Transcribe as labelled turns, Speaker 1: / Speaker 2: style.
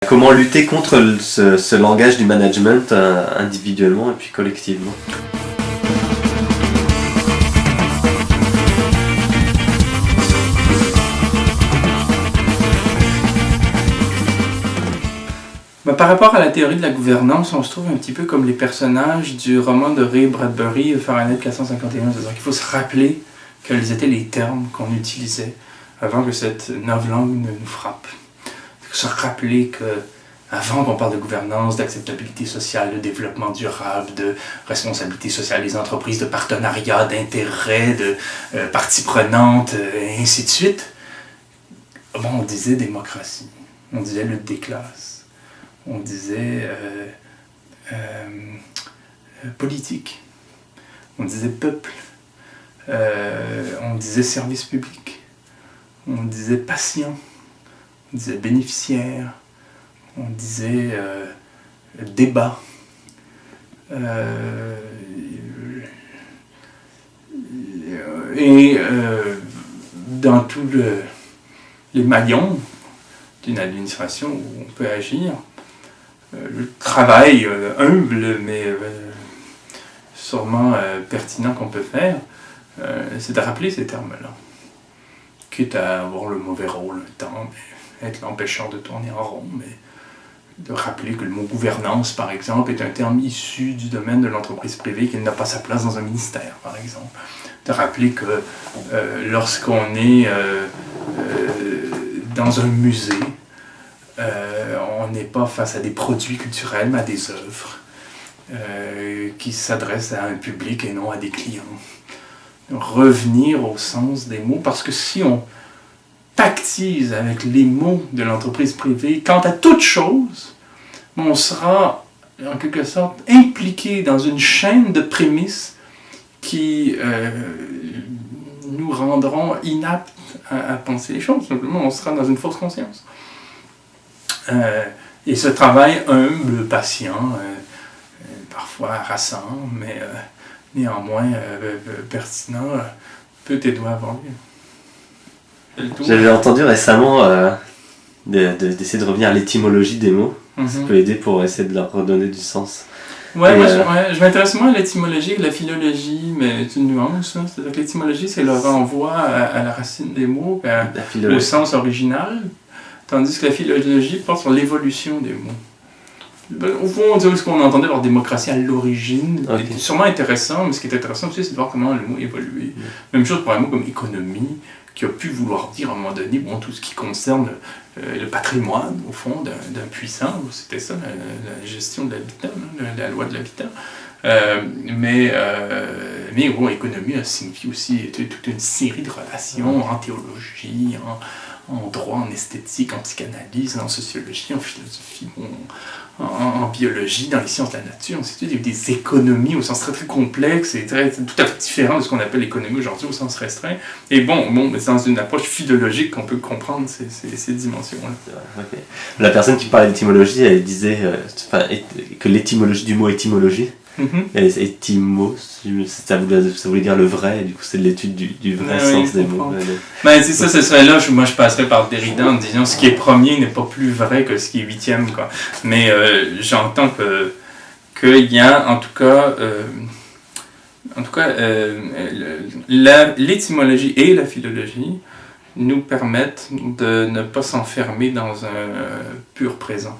Speaker 1: Comment lutter contre ce langage du management individuellement et puis collectivement?
Speaker 2: Par rapport à la théorie de la gouvernance, on se trouve un petit peu comme les personnages du roman de Ray Bradbury, Fahrenheit 451. C'est-à-dire qu'il faut se rappeler quels étaient les termes qu'on utilisait avant que cette novlangue ne nous frappe. Il faut se rappeler que avant qu'on parle de gouvernance, d'acceptabilité sociale, de développement durable, de responsabilité sociale des entreprises, de partenariat, d'intérêt, de parties prenantes, et ainsi de suite, on disait démocratie, on disait lutte des classes, on disait politique, on disait peuple, on disait service public, on disait patient, on disait bénéficiaire, on disait débat, et dans tous les maillons d'une administration où on peut agir, le travail humble mais sûrement pertinent qu'on peut faire, c'est de rappeler ces termes-là. Quitte à avoir le mauvais rôle un temps, mais être l'empêcheur de tourner en rond, mais de rappeler que le mot gouvernance, par exemple, est un terme issu du domaine de l'entreprise privée qui n'a pas sa place dans un ministère, par exemple. De rappeler que lorsqu'on est dans un musée, on n'est pas face à des produits culturels, mais à des œuvres qui s'adressent à un public et non à des clients. Revenir au sens des mots, parce que si on pactise avec les mots de l'entreprise privée, quant à toute chose, on sera en quelque sorte impliqué dans une chaîne de prémices qui nous rendront inaptes à penser les choses. Simplement, on sera dans une fausse conscience. Et ce travail humble, patient, parfois harassant, mais néanmoins pertinent, peut et doit avoir lieu.
Speaker 1: J'avais entendu récemment d'essayer de revenir à l'étymologie des mots. Ça peut aider pour essayer de leur redonner du sens.
Speaker 2: Ouais, je m'intéresse moins à l'étymologie que la philologie, mais c'est une nuance. Hein. C'est-à-dire que l'étymologie, c'est le renvoi à la racine des mots, au sens original, tandis que la philologie porte sur l'évolution des mots. Au fond, on dirait ce qu'on entendait leur démocratie à l'origine. Okay. C'est sûrement intéressant, mais ce qui est intéressant aussi, c'est de voir comment le mot évolue. Même chose pour un mot comme économie, qui a pu vouloir dire à un moment donné tout ce qui concerne le patrimoine, au fond, d'un puissant. C'était ça, la gestion de l'habitat, la loi de l'habitat. Mais économie a signifié aussi toute une série de relations en théologie, en droit, en esthétique, en psychanalyse, en sociologie, en philosophie, en biologie, dans les sciences de la nature. Il y a eu des économies au sens très très complexe et tout à fait différent de ce qu'on appelle l'économie aujourd'hui au sens restreint. Et mais c'est dans une approche philologique qu'on peut comprendre ces dimensions-là.
Speaker 1: Okay. La personne qui parlait d'étymologie, elle disait que l'étymologie du mot étymologie, étymos, ça voulait dire le vrai, et du coup c'est l'étude du vrai sens des mots.
Speaker 2: C'est ça, ce serait là, moi je passerais par Derrida en disant ce qui est premier n'est pas plus vrai que ce qui est huitième, quoi. Mais j'entends qu'il y a en tout cas l'étymologie et la philologie nous permettent de ne pas s'enfermer dans un pur présent.